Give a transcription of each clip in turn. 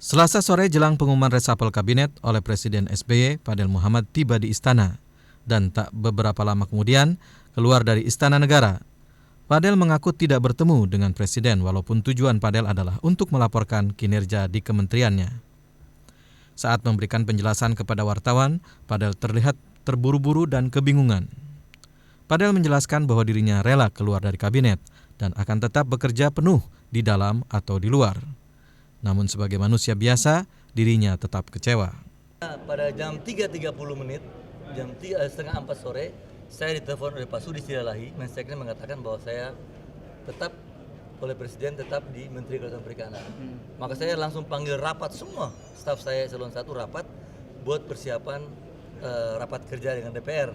Selasa sore jelang pengumuman resapel kabinet oleh Presiden SBY, Fadel Muhammad tiba di istana dan tak beberapa lama kemudian keluar dari Istana Negara. Fadel mengaku tidak bertemu dengan Presiden walaupun tujuan Fadel adalah untuk melaporkan kinerja di kementeriannya. Saat memberikan penjelasan kepada wartawan, Fadel terlihat terburu-buru dan kebingungan. Fadel menjelaskan bahwa dirinya rela keluar dari kabinet dan akan tetap bekerja penuh di dalam atau di luar. Namun sebagai manusia biasa, dirinya tetap kecewa. Pada jam 3.30 menit, jam 3:30 sore, saya ditelepon oleh Pak Sudi Silalahi, Menseknek mengatakan bahwa saya tetap oleh Presiden tetap di Menteri Kelautan Perikanan. Maka saya langsung panggil rapat semua, staf saya eselon 1 rapat buat persiapan rapat kerja dengan DPR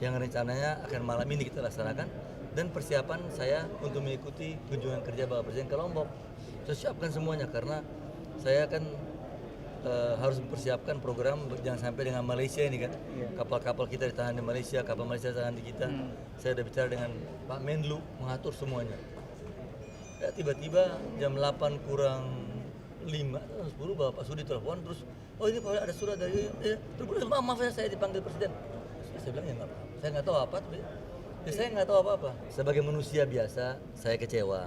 yang rencananya akan malam ini kita laksanakan, dan persiapan saya untuk mengikuti kunjungan kerja Bapak Presiden ke Lombok. Saya siapkan semuanya karena saya kan harus mempersiapkan program jangan sampai dengan Malaysia ini kan. Kapal-kapal kita ditahan di Malaysia, kapal Malaysia ditahan di kita. Saya sudah bicara dengan Pak Menlu mengatur semuanya. Ya, tiba-tiba jam 8 kurang 5, 10 Bapak Sudi telepon terus, oh ini kalau ada surat dari terus maaf saya dipanggil Presiden. Saya bilang ya nggak apa-apa, saya nggak tahu apa. Saya nggak tahu apa-apa. Sebagai manusia biasa, saya kecewa.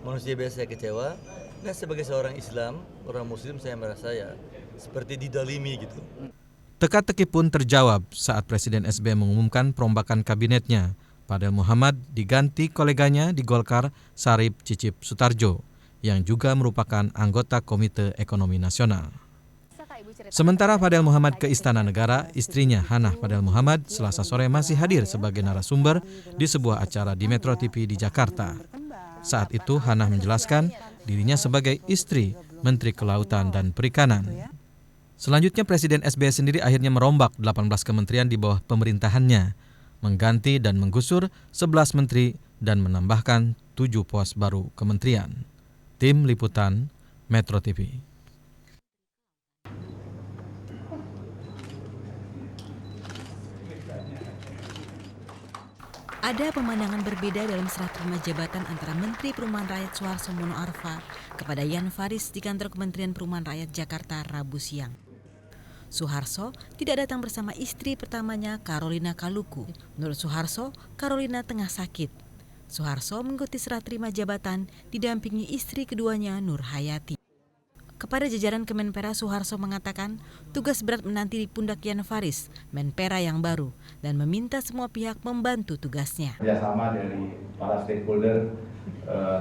Manusia biasa saya kecewa. Dan sebagai seorang Islam, orang Muslim, saya merasa ya seperti didalimi gitu. Teka-teki pun terjawab saat Presiden SBY mengumumkan perombakan kabinetnya. Fadel Muhammad diganti koleganya di Golkar, Sarip Cicip Sutarjo, yang juga merupakan anggota Komite Ekonomi Nasional. Sementara Fadel Muhammad ke Istana Negara, istrinya Hanah Fadel Muhammad Selasa sore masih hadir sebagai narasumber di sebuah acara di Metro TV di Jakarta. Saat itu Hanah menjelaskan dirinya sebagai istri Menteri Kelautan dan Perikanan. Selanjutnya Presiden SBY sendiri akhirnya merombak 18 kementerian di bawah pemerintahannya, mengganti dan menggusur 11 menteri dan menambahkan 7 pos baru kementerian. Tim Liputan Metro TV. Ada pemandangan berbeda dalam serah terima jabatan antara Menteri Perumahan Rakyat Suharso Mono Arfa kepada Jan Faris di kantor Kementerian Perumahan Rakyat Jakarta Rabu siang. Suharso tidak datang bersama istri pertamanya Carolina Kaluku. Menurut Suharso, Carolina tengah sakit. Suharso mengikuti serah terima jabatan didampingi istri keduanya Nur Hayati. Kepada jajaran Kemenpera, Suharso mengatakan tugas berat menanti di pundak Jan Faris, Menpera yang baru, dan meminta semua pihak membantu tugasnya. Kerjasama dari para stakeholder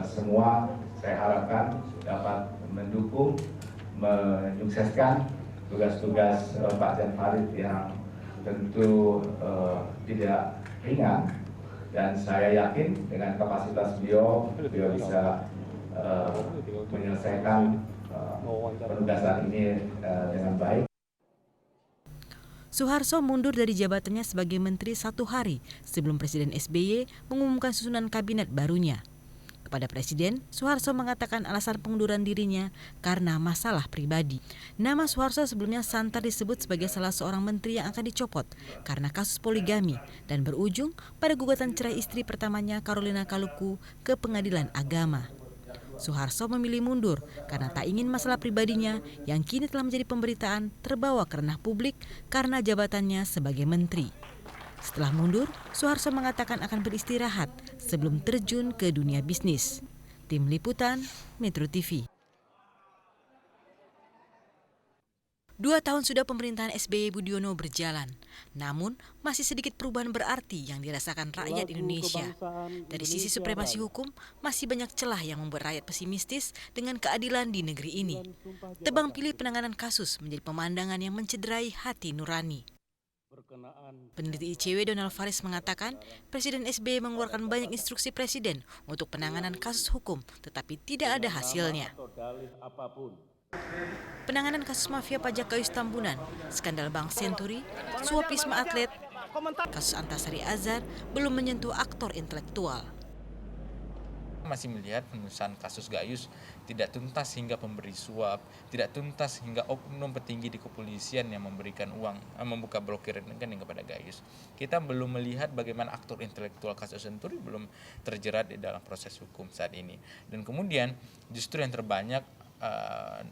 semua saya harapkan dapat mendukung, menyukseskan tugas-tugas Pak Jan Faris yang tentu tidak ringan, dan saya yakin dengan kapasitas beliau bisa menyelesaikan penugasan ini dengan baik. Suharso mundur dari jabatannya sebagai menteri 1 hari sebelum Presiden SBY mengumumkan susunan kabinet barunya. Kepada Presiden, Suharso mengatakan alasan pengunduran dirinya karena masalah pribadi. Nama Suharso sebelumnya santer disebut sebagai salah seorang menteri yang akan dicopot karena kasus poligami dan berujung pada gugatan cerai istri pertamanya Carolina Kaluku ke Pengadilan Agama. Suharso memilih mundur karena tak ingin masalah pribadinya yang kini telah menjadi pemberitaan terbawa ke ranah publik karena jabatannya sebagai menteri. Setelah mundur, Suharso mengatakan akan beristirahat sebelum terjun ke dunia bisnis. Tim Liputan Metro TV. 2 tahun sudah pemerintahan SBY Budiono berjalan, namun masih sedikit perubahan berarti yang dirasakan rakyat Indonesia. Dari sisi supremasi hukum, masih banyak celah yang membuat rakyat pesimistis dengan keadilan di negeri ini. Tebang pilih penanganan kasus menjadi pemandangan yang mencederai hati nurani. Peneliti ICW Donald Faris mengatakan, Presiden SBY mengeluarkan banyak instruksi Presiden untuk penanganan kasus hukum, tetapi tidak ada hasilnya. Penanganan kasus mafia pajak Gayus Tambunan, skandal Bank Senturi, suap Wisma Atlet, kasus Antasari Azhar belum menyentuh aktor intelektual. Masih melihat penutusan kasus Gayus tidak tuntas hingga pemberi suap, tidak tuntas hingga oknum petinggi di kepolisian yang memberikan uang, membuka blokir rekening kepada Gayus. Kita belum melihat bagaimana aktor intelektual kasus Senturi belum terjerat di dalam proses hukum saat ini. Dan kemudian justru yang terbanyak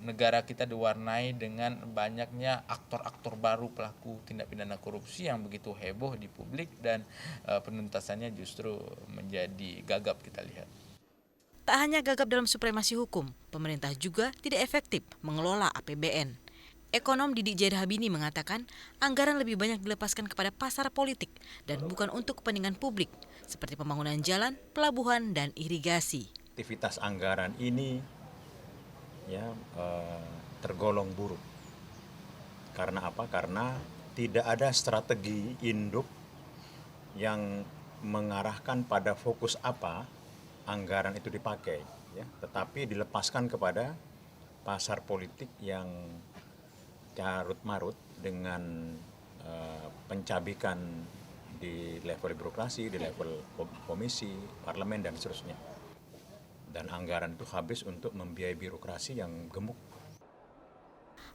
negara kita diwarnai dengan banyaknya aktor-aktor baru pelaku tindak pidana korupsi yang begitu heboh di publik dan penuntasannya justru menjadi gagap kita lihat. Tak hanya gagap dalam supremasi hukum, pemerintah juga tidak efektif mengelola APBN. Ekonom Didik Jair Habini mengatakan anggaran lebih banyak dilepaskan kepada pasar politik dan bukan untuk kepentingan publik, seperti pembangunan jalan, pelabuhan, dan irigasi. Aktivitas anggaran ini tergolong buruk. Karena apa? Karena tidak ada strategi induk yang mengarahkan pada fokus apa anggaran itu dipakai, tetapi dilepaskan kepada pasar politik yang carut marut dengan pencabikan di level birokrasi, di level komisi, parlemen, dan seterusnya. Dan anggaran itu habis untuk membiayai birokrasi yang gemuk.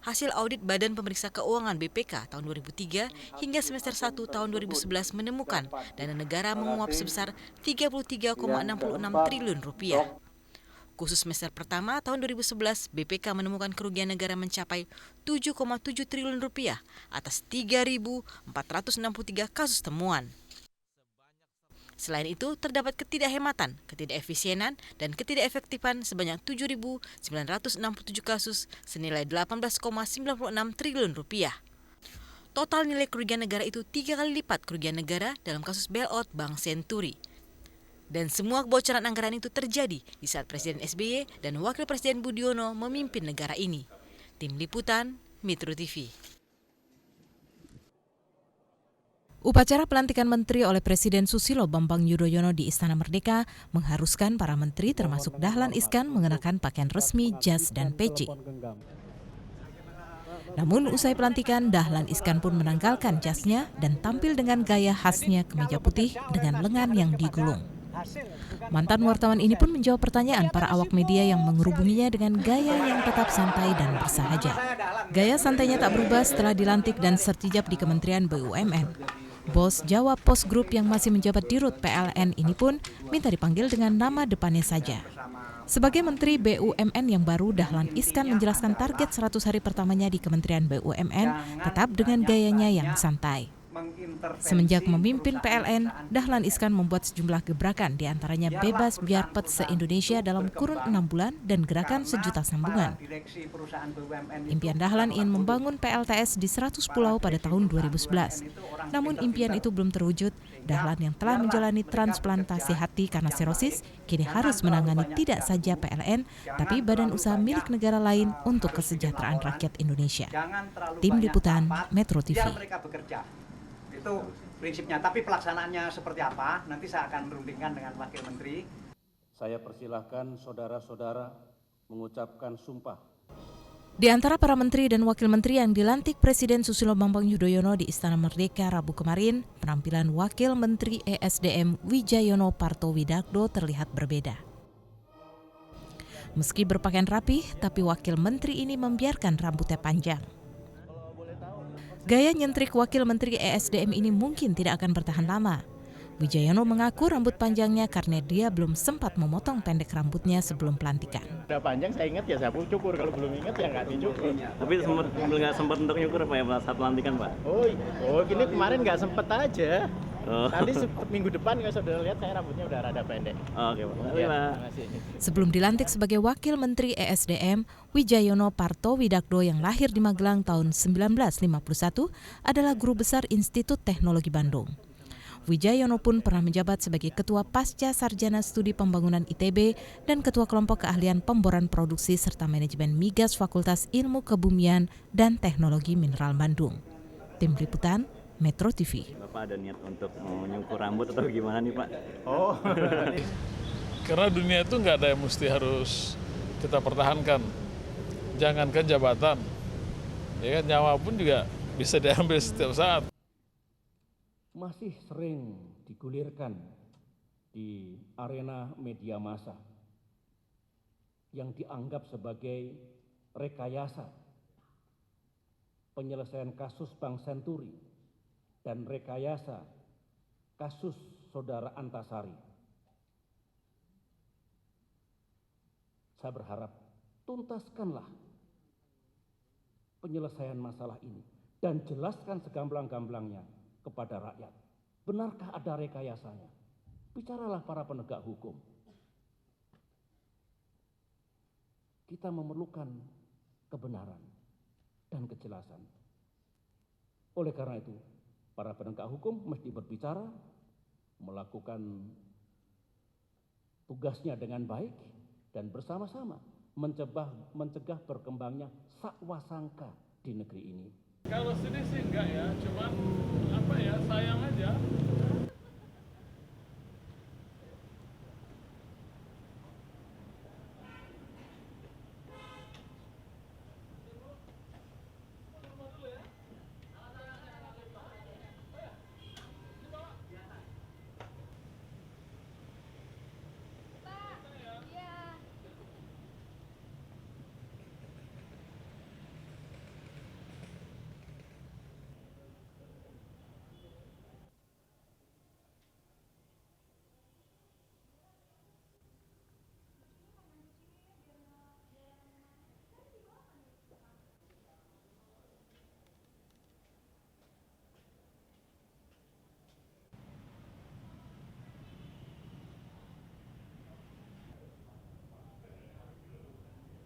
Hasil audit Badan Pemeriksa Keuangan BPK tahun 2003 hingga semester 1 tahun 2011 menemukan dana negara menguap sebesar 33,66 triliun rupiah. Khusus semester pertama tahun 2011, BPK menemukan kerugian negara mencapai 7,7 triliun rupiah atas 3.463 kasus temuan. Selain itu, terdapat ketidakhematan, ketidakefisienan, dan ketidakefektifan sebanyak 7.967 kasus senilai 18,96 triliun rupiah. Total nilai kerugian negara itu 3 kali lipat kerugian negara dalam kasus bailout Bank Senturi. Dan semua kebocoran anggaran itu terjadi di saat Presiden SBY dan Wakil Presiden Budiono memimpin negara ini. Tim Liputan, Metro TV. Upacara pelantikan menteri oleh Presiden Susilo Bambang Yudhoyono di Istana Merdeka mengharuskan para menteri termasuk Dahlan Iskan mengenakan pakaian resmi, jas, dan peci. Namun usai pelantikan, Dahlan Iskan pun menanggalkan jasnya dan tampil dengan gaya khasnya kemeja putih dengan lengan yang digulung. Mantan wartawan ini pun menjawab pertanyaan para awak media yang mengerubunginya dengan gaya yang tetap santai dan bersahaja. Gaya santainya tak berubah setelah dilantik dan sertijab di Kementerian BUMN. Bos Jawa Post Group yang masih menjabat Dirut PLN ini pun minta dipanggil dengan nama depannya saja. Sebagai Menteri BUMN yang baru, Dahlan Iskan menjelaskan target 100 hari pertamanya di Kementerian BUMN tetap dengan gayanya yang santai. Semenjak memimpin PLN, Dahlan Iskan membuat sejumlah gebrakan, diantaranya bebas biarpet se-Indonesia dalam kurun 6 bulan dan gerakan sejuta sambungan. Impian Dahlan ingin membangun PLTS di 100 pulau pada tahun 2011. Namun impian itu belum terwujud. Dahlan yang telah menjalani transplantasi hati karena serosis, kini harus menangani tidak saja PLN, tapi badan usaha milik negara lain untuk kesejahteraan rakyat Indonesia. Tim Liputan, Metro TV. Itu prinsipnya, tapi pelaksanaannya seperti apa nanti saya akan rundingkan dengan Wakil Menteri. Saya persilahkan saudara-saudara mengucapkan sumpah. Di antara para menteri dan wakil menteri yang dilantik Presiden Susilo Bambang Yudhoyono di Istana Merdeka Rabu kemarin, penampilan Wakil Menteri ESDM Wijayono Parto-Widakdo terlihat berbeda. Meski berpakaian rapih, tapi wakil menteri ini membiarkan rambutnya panjang. Gaya nyentrik Wakil Menteri ESDM ini mungkin tidak akan bertahan lama. Wijayono mengaku rambut panjangnya karena dia belum sempat memotong pendek rambutnya sebelum pelantikan. Udah panjang saya ingat ya saya cukur, kalau belum ingat ya nggak dicukur. Tapi nggak sempat untuk nyukur apa ya saat pelantikan Pak? Oh ini kemarin nggak sempet aja. Nanti minggu depan kalau saudara lihat saya rambutnya udah rada pendek. Oke Pak. Terima kasih. Sebelum dilantik sebagai Wakil Menteri ESDM, Wijayono Parto-Widakdo yang lahir di Magelang tahun 1951 adalah guru besar Institut Teknologi Bandung. Wijayono pun pernah menjabat sebagai Ketua Pasca Sarjana Studi Pembangunan ITB dan Ketua Kelompok Keahlian Pemboran Produksi serta Manajemen Migas Fakultas Ilmu Kebumian dan Teknologi Mineral Bandung. Tim Liputan, Metro TV. Bapak ada niat untuk mau nyukur rambut atau gimana nih Pak? Karena dunia itu nggak ada yang mesti harus kita pertahankan. Jangankan jabatan, ya kan, nyawa pun juga bisa diambil setiap saat. Masih sering digulirkan di arena media massa yang dianggap sebagai rekayasa penyelesaian kasus Bank Senturi dan rekayasa kasus Saudara Antasari. Saya berharap tuntaskanlah penyelesaian masalah ini dan jelaskan segamblang-gamblangnya kepada rakyat. Benarkah ada rekayasanya? Bicaralah para penegak hukum. Kita memerlukan kebenaran dan kejelasan. Oleh karena itu, para penegak hukum mesti berbicara, melakukan tugasnya dengan baik, dan bersama-sama mencegah berkembangnya sakwasangka di negeri ini. Kalau sedih sih enggak ya, cuman sayang aja